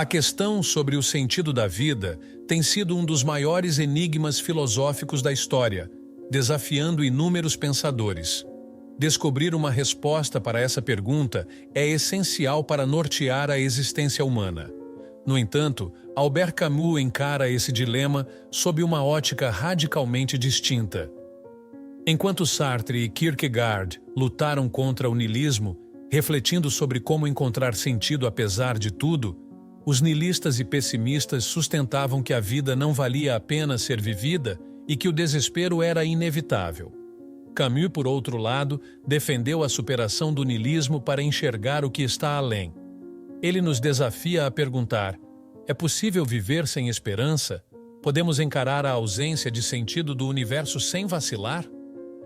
A questão sobre o sentido da vida tem sido um dos maiores enigmas filosóficos da história, desafiando inúmeros pensadores. Descobrir uma resposta para essa pergunta é essencial para nortear a existência humana. No entanto, Albert Camus encara esse dilema sob uma ótica radicalmente distinta. Enquanto Sartre e Kierkegaard lutaram contra o niilismo, refletindo sobre como encontrar sentido apesar de tudo, os niilistas e pessimistas sustentavam que a vida não valia a pena ser vivida e que o desespero era inevitável. Camus, por outro lado, defendeu a superação do niilismo para enxergar o que está além. Ele nos desafia a perguntar: é possível viver sem esperança? Podemos encarar a ausência de sentido do universo sem vacilar?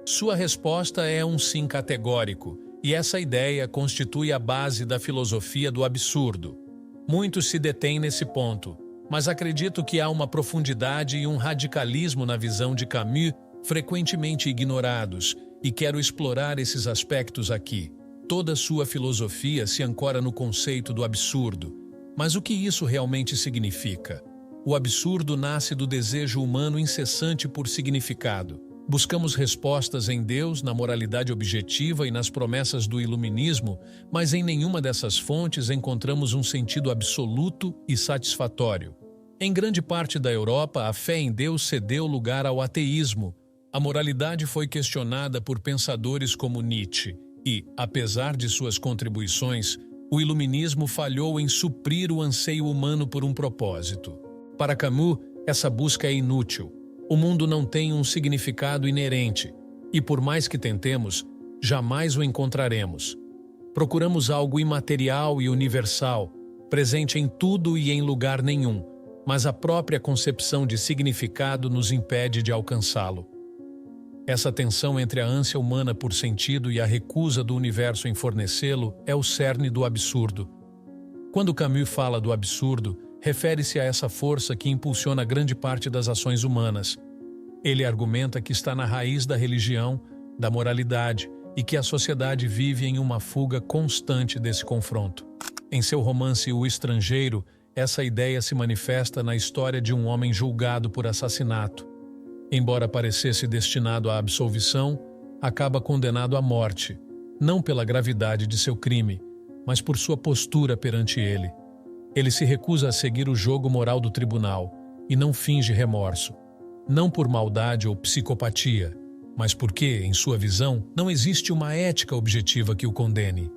Sua resposta é um sim categórico, e essa ideia constitui a base da filosofia do absurdo. Muitos se detêm nesse ponto, mas acredito que há uma profundidade e um radicalismo na visão de Camus frequentemente ignorados, e quero explorar esses aspectos aqui. Toda sua filosofia se ancora no conceito do absurdo. Mas o que isso realmente significa? O absurdo nasce do desejo humano incessante por significado. Buscamos respostas em Deus, na moralidade objetiva e nas promessas do iluminismo, mas em nenhuma dessas fontes encontramos um sentido absoluto e satisfatório. Em grande parte da Europa, a fé em Deus cedeu lugar ao ateísmo. A moralidade foi questionada por pensadores como Nietzsche e, apesar de suas contribuições, o iluminismo falhou em suprir o anseio humano por um propósito. Para Camus, essa busca é inútil. O mundo não tem um significado inerente, e por mais que tentemos, jamais o encontraremos. Procuramos algo imaterial e universal, presente em tudo e em lugar nenhum, mas a própria concepção de significado nos impede de alcançá-lo. Essa tensão entre a ânsia humana por sentido e a recusa do universo em fornecê-lo é o cerne do absurdo. Quando Camus fala do absurdo, refere-se a essa força que impulsiona grande parte das ações humanas. Ele argumenta que está na raiz da religião, da moralidade, e que a sociedade vive em uma fuga constante desse confronto. Em seu romance O Estrangeiro, essa ideia se manifesta na história de um homem julgado por assassinato. Embora parecesse destinado à absolvição, acaba condenado à morte, não pela gravidade de seu crime, mas por sua postura perante ele. Ele se recusa a seguir o jogo moral do tribunal e não finge remorso, não por maldade ou psicopatia, mas porque, em sua visão, não existe uma ética objetiva que o condene.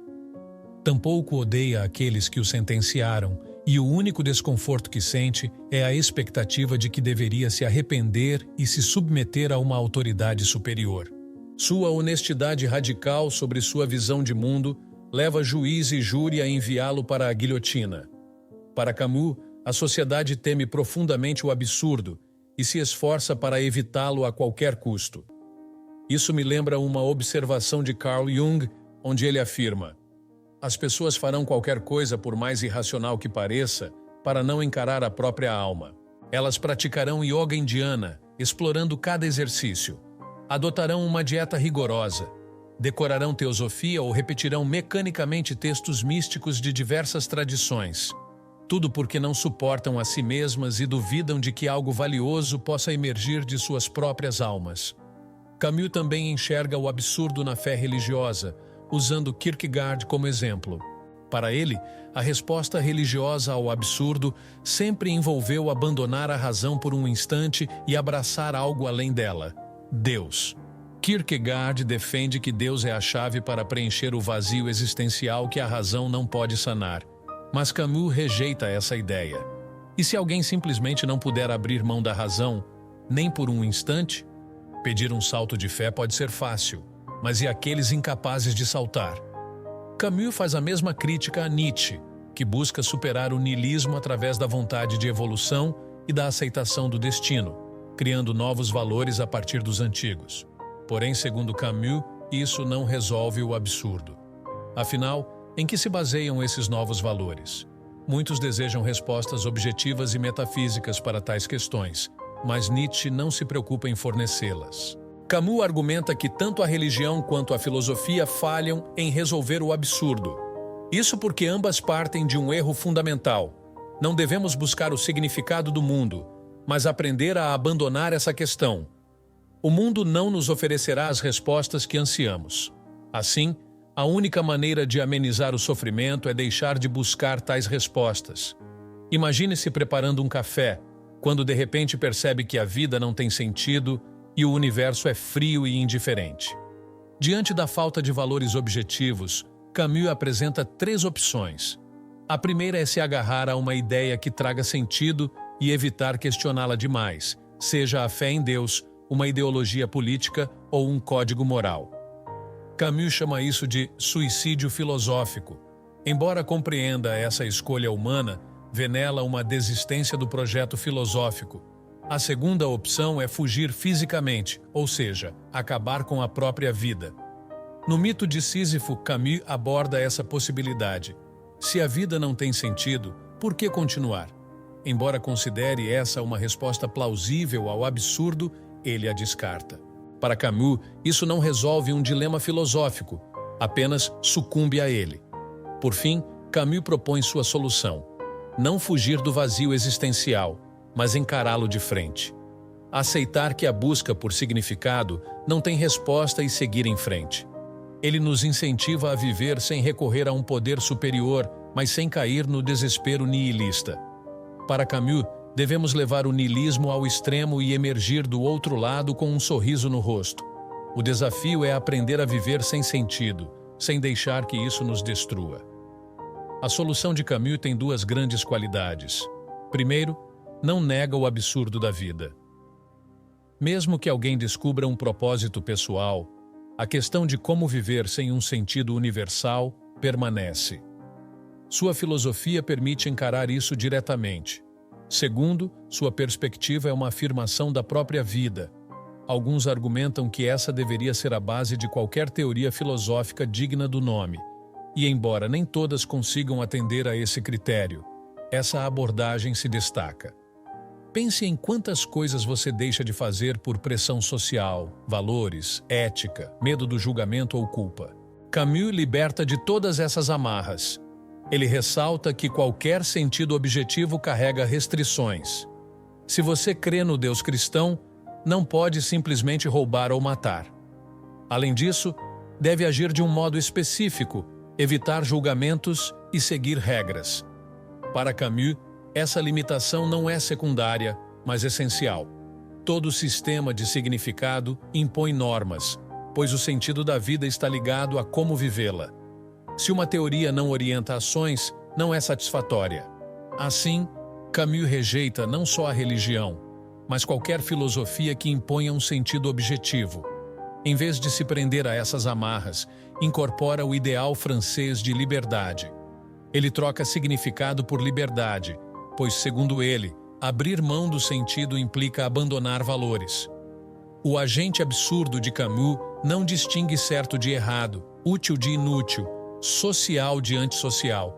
Tampouco odeia aqueles que o sentenciaram, e o único desconforto que sente é a expectativa de que deveria se arrepender e se submeter a uma autoridade superior. Sua honestidade radical sobre sua visão de mundo leva juiz e júri a enviá-lo para a guilhotina. Para Camus, a sociedade teme profundamente o absurdo e se esforça para evitá-lo a qualquer custo. Isso me lembra uma observação de Carl Jung, onde ele afirma: as pessoas farão qualquer coisa, por mais irracional que pareça, para não encarar a própria alma. Elas praticarão yoga indiana, explorando cada exercício. Adotarão uma dieta rigorosa. Decorarão teosofia ou repetirão mecanicamente textos místicos de diversas tradições. Tudo porque não suportam a si mesmas e duvidam de que algo valioso possa emergir de suas próprias almas. Camus também enxerga o absurdo na fé religiosa, usando Kierkegaard como exemplo. Para ele, a resposta religiosa ao absurdo sempre envolveu abandonar a razão por um instante e abraçar algo além dela: Deus. Kierkegaard defende que Deus é a chave para preencher o vazio existencial que a razão não pode sanar. Mas Camus rejeita essa ideia. E se alguém simplesmente não puder abrir mão da razão, nem por um instante? Pedir um salto de fé pode ser fácil, mas e aqueles incapazes de saltar? Camus faz a mesma crítica a Nietzsche, que busca superar o niilismo através da vontade de evolução e da aceitação do destino, criando novos valores a partir dos antigos. Porém, segundo Camus, isso não resolve o absurdo. Afinal, em que se baseiam esses novos valores? Muitos desejam respostas objetivas e metafísicas para tais questões, mas Nietzsche não se preocupa em fornecê-las. Camus argumenta que tanto a religião quanto a filosofia falham em resolver o absurdo. Isso porque ambas partem de um erro fundamental. Não devemos buscar o significado do mundo, mas aprender a abandonar essa questão. O mundo não nos oferecerá as respostas que ansiamos. Assim, a única maneira de amenizar o sofrimento é deixar de buscar tais respostas. Imagine-se preparando um café, quando de repente percebe que a vida não tem sentido e o universo é frio e indiferente. Diante da falta de valores objetivos, Camus apresenta 3 opções. A primeira é se agarrar a uma ideia que traga sentido e evitar questioná-la demais, seja a fé em Deus, uma ideologia política ou um código moral. Camus chama isso de suicídio filosófico. Embora compreenda essa escolha humana, vê nela uma desistência do projeto filosófico. A segunda opção é fugir fisicamente, ou seja, acabar com a própria vida. No mito de Sísifo, Camus aborda essa possibilidade. Se a vida não tem sentido, por que continuar? Embora considere essa uma resposta plausível ao absurdo, ele a descarta. Para Camus, isso não resolve um dilema filosófico, apenas sucumbe a ele. Por fim, Camus propõe sua solução: não fugir do vazio existencial, mas encará-lo de frente. Aceitar que a busca por significado não tem resposta e seguir em frente. Ele nos incentiva a viver sem recorrer a um poder superior, mas sem cair no desespero nihilista. Para Camus, devemos levar o niilismo ao extremo e emergir do outro lado com um sorriso no rosto. O desafio é aprender a viver sem sentido, sem deixar que isso nos destrua. A solução de Camus tem 2 grandes qualidades. Primeiro, não nega o absurdo da vida. Mesmo que alguém descubra um propósito pessoal, a questão de como viver sem um sentido universal permanece. Sua filosofia permite encarar isso diretamente. Segundo, sua perspectiva é uma afirmação da própria vida. Alguns argumentam que essa deveria ser a base de qualquer teoria filosófica digna do nome. E embora nem todas consigam atender a esse critério, essa abordagem se destaca. Pense em quantas coisas você deixa de fazer por pressão social, valores, ética, medo do julgamento ou culpa. Camus liberta de todas essas amarras. Ele ressalta que qualquer sentido objetivo carrega restrições. Se você crê no Deus cristão, não pode simplesmente roubar ou matar. Além disso, deve agir de um modo específico, evitar julgamentos e seguir regras. Para Camus, essa limitação não é secundária, mas essencial. Todo sistema de significado impõe normas, pois o sentido da vida está ligado a como vivê-la. Se uma teoria não orienta ações, não é satisfatória. Assim, Camus rejeita não só a religião, mas qualquer filosofia que imponha um sentido objetivo. Em vez de se prender a essas amarras, incorpora o ideal francês de liberdade. Ele troca significado por liberdade, pois, segundo ele, abrir mão do sentido implica abandonar valores. O agente absurdo de Camus não distingue certo de errado, útil de inútil, social de antissocial.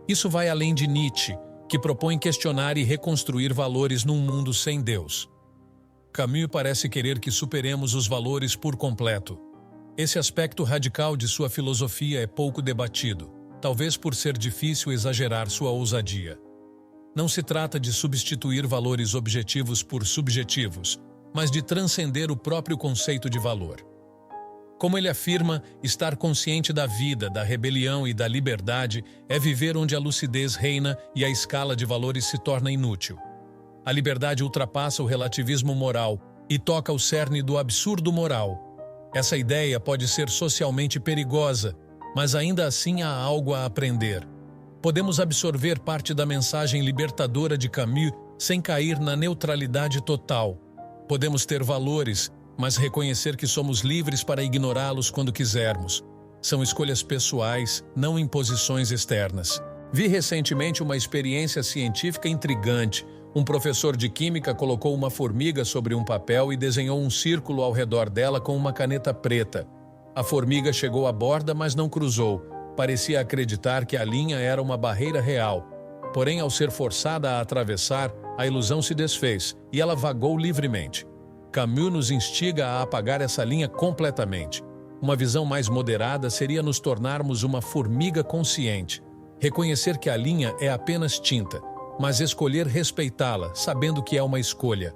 Isso vai além de Nietzsche, que propõe questionar e reconstruir valores num mundo sem Deus. Camus parece querer que superemos os valores por completo. Esse aspecto radical de sua filosofia é pouco debatido, talvez por ser difícil exagerar sua ousadia. Não se trata de substituir valores objetivos por subjetivos, mas de transcender o próprio conceito de valor. Como ele afirma, estar consciente da vida, da rebelião e da liberdade é viver onde a lucidez reina e a escala de valores se torna inútil. A liberdade ultrapassa o relativismo moral e toca o cerne do absurdo moral. Essa ideia pode ser socialmente perigosa, mas ainda assim há algo a aprender. Podemos absorver parte da mensagem libertadora de Camus sem cair na neutralidade total. Podemos ter valores, mas reconhecer que somos livres para ignorá-los quando quisermos. São escolhas pessoais, não imposições externas. Vi recentemente uma experiência científica intrigante. Um professor de química colocou uma formiga sobre um papel e desenhou um círculo ao redor dela com uma caneta preta. A formiga chegou à borda, mas não cruzou. Parecia acreditar que a linha era uma barreira real. Porém, ao ser forçada a atravessar, a ilusão se desfez e ela vagou livremente. Camus nos instiga a apagar essa linha completamente. Uma visão mais moderada seria nos tornarmos uma formiga consciente. Reconhecer que a linha é apenas tinta, mas escolher respeitá-la, sabendo que é uma escolha.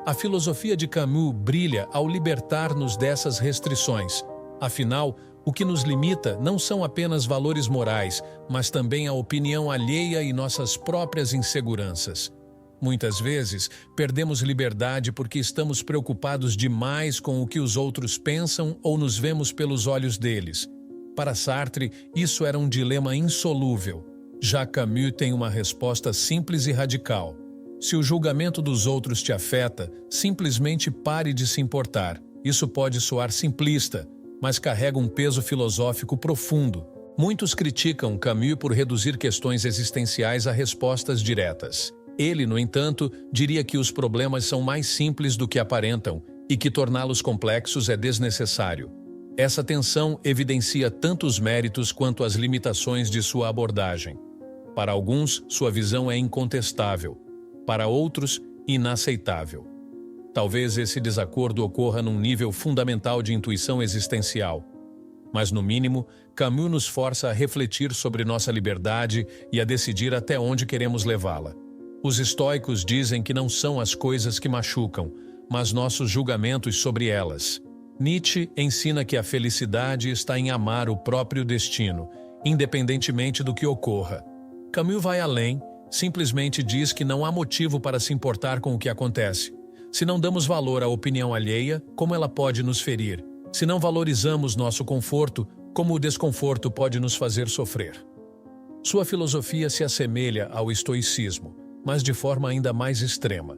A filosofia de Camus brilha ao libertar-nos dessas restrições. Afinal, o que nos limita não são apenas valores morais, mas também a opinião alheia e nossas próprias inseguranças. Muitas vezes, perdemos liberdade porque estamos preocupados demais com o que os outros pensam ou nos vemos pelos olhos deles. Para Sartre, isso era um dilema insolúvel. Já Camus tem uma resposta simples e radical. Se o julgamento dos outros te afeta, simplesmente pare de se importar. Isso pode soar simplista, mas carrega um peso filosófico profundo. Muitos criticam Camus por reduzir questões existenciais a respostas diretas. Ele, no entanto, diria que os problemas são mais simples do que aparentam e que torná-los complexos é desnecessário. Essa tensão evidencia tanto os méritos quanto as limitações de sua abordagem. Para alguns, sua visão é incontestável. Para outros, inaceitável. Talvez esse desacordo ocorra num nível fundamental de intuição existencial. Mas, no mínimo, Camus nos força a refletir sobre nossa liberdade e a decidir até onde queremos levá-la. Os estoicos dizem que não são as coisas que machucam, mas nossos julgamentos sobre elas. Nietzsche ensina que a felicidade está em amar o próprio destino, independentemente do que ocorra. Camus vai além, simplesmente diz que não há motivo para se importar com o que acontece. Se não damos valor à opinião alheia, como ela pode nos ferir? Se não valorizamos nosso conforto, como o desconforto pode nos fazer sofrer? Sua filosofia se assemelha ao estoicismo, mas de forma ainda mais extrema.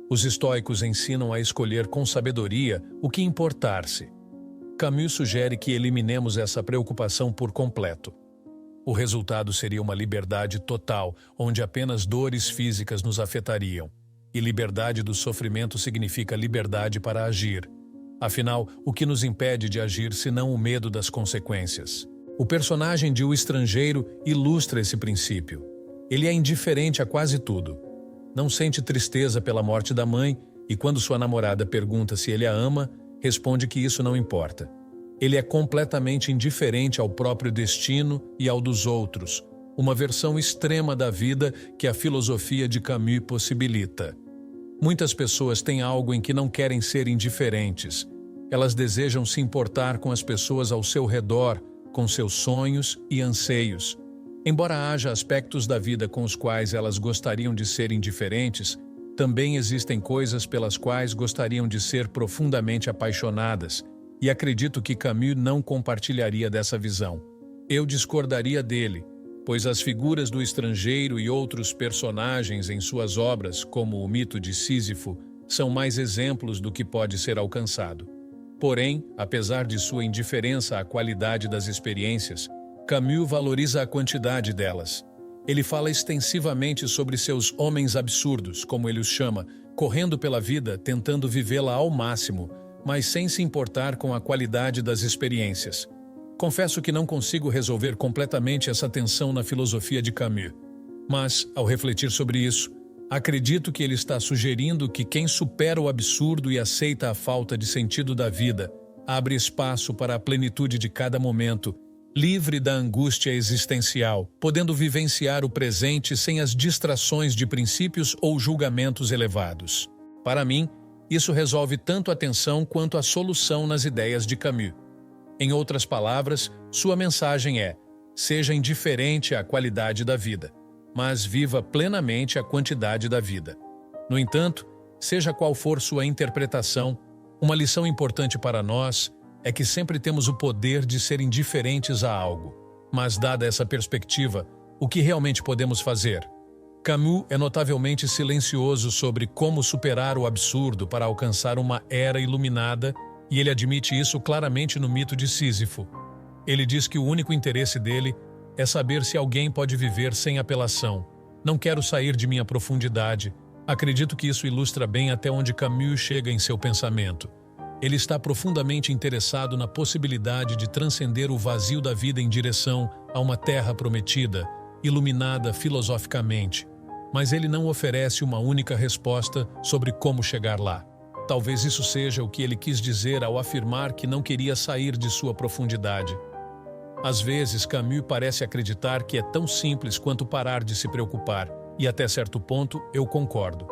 Os estoicos ensinam a escolher com sabedoria o que importar-se. Camus sugere que eliminemos essa preocupação por completo. O resultado seria uma liberdade total, onde apenas dores físicas nos afetariam. E liberdade do sofrimento significa liberdade para agir. Afinal, o que nos impede de agir senão o medo das consequências? O personagem de O Estrangeiro ilustra esse princípio. Ele é indiferente a quase tudo. Não sente tristeza pela morte da mãe e, quando sua namorada pergunta se ele a ama, responde que isso não importa. Ele é completamente indiferente ao próprio destino e ao dos outros, uma versão extrema da vida que a filosofia de Camus possibilita. Muitas pessoas têm algo em que não querem ser indiferentes. Elas desejam se importar com as pessoas ao seu redor, com seus sonhos e anseios. Embora haja aspectos da vida com os quais elas gostariam de ser indiferentes, também existem coisas pelas quais gostariam de ser profundamente apaixonadas, e acredito que Camus não compartilharia dessa visão. Eu discordaria dele, pois as figuras do estrangeiro e outros personagens em suas obras, como o mito de Sísifo, são mais exemplos do que pode ser alcançado. Porém, apesar de sua indiferença à qualidade das experiências, Camus valoriza a quantidade delas. Ele fala extensivamente sobre seus homens absurdos, como ele os chama, correndo pela vida, tentando vivê-la ao máximo, mas sem se importar com a qualidade das experiências. Confesso que não consigo resolver completamente essa tensão na filosofia de Camus. Mas, ao refletir sobre isso, acredito que ele está sugerindo que quem supera o absurdo e aceita a falta de sentido da vida, abre espaço para a plenitude de cada momento, livre da angústia existencial, podendo vivenciar o presente sem as distrações de princípios ou julgamentos elevados. Para mim, isso resolve tanto a tensão quanto a solução nas ideias de Camus. Em outras palavras, sua mensagem é: seja indiferente à qualidade da vida, mas viva plenamente a quantidade da vida. No entanto, seja qual for sua interpretação, uma lição importante para nós é que sempre temos o poder de ser indiferentes a algo. Mas, dada essa perspectiva, o que realmente podemos fazer? Camus é notavelmente silencioso sobre como superar o absurdo para alcançar uma era iluminada, e ele admite isso claramente no mito de Sísifo. Ele diz que o único interesse dele é saber se alguém pode viver sem apelação. Não quero sair de minha profundidade. Acredito que isso ilustra bem até onde Camus chega em seu pensamento. Ele está profundamente interessado na possibilidade de transcender o vazio da vida em direção a uma terra prometida, iluminada filosoficamente. Mas ele não oferece uma única resposta sobre como chegar lá. Talvez isso seja o que ele quis dizer ao afirmar que não queria sair de sua profundidade. Às vezes, Camus parece acreditar que é tão simples quanto parar de se preocupar, E até certo ponto, eu concordo.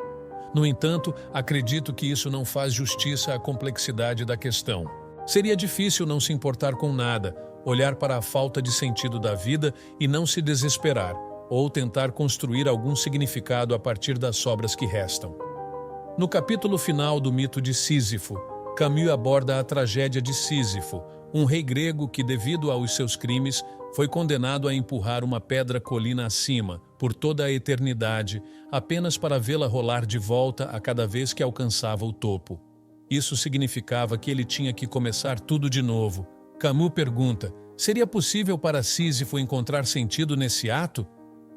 No entanto, acredito que isso não faz justiça à complexidade da questão. Seria difícil não se importar com nada, olhar para a falta de sentido da vida e não se desesperar, ou tentar construir algum significado a partir das sobras que restam. No capítulo final do mito de Sísifo, Camus aborda a tragédia de Sísifo, um rei grego que, devido aos seus crimes, foi condenado a empurrar uma pedra colina acima, por toda a eternidade, apenas para vê-la rolar de volta a cada vez que alcançava o topo. Isso significava que ele tinha que começar tudo de novo. Camus pergunta: seria possível para Sísifo encontrar sentido nesse ato?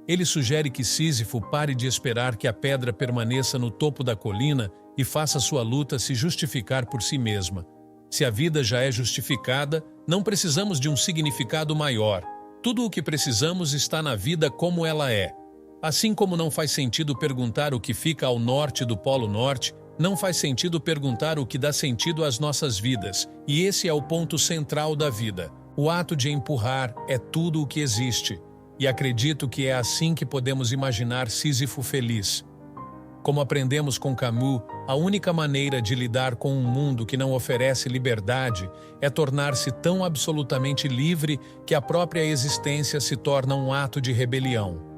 Ele sugere que Sísifo pare de esperar que a pedra permaneça no topo da colina e faça sua luta se justificar por si mesma. Se a vida já é justificada, não precisamos de um significado maior. Tudo o que precisamos está na vida como ela é. Assim como não faz sentido perguntar o que fica ao norte do Polo Norte, não faz sentido perguntar o que dá sentido às nossas vidas, e esse é o ponto central da vida. O ato de empurrar é tudo o que existe, e acredito que é assim que podemos imaginar Sísifo feliz. Como aprendemos com Camus, a única maneira de lidar com um mundo que não oferece liberdade é tornar-se tão absolutamente livre que a própria existência se torna um ato de rebelião.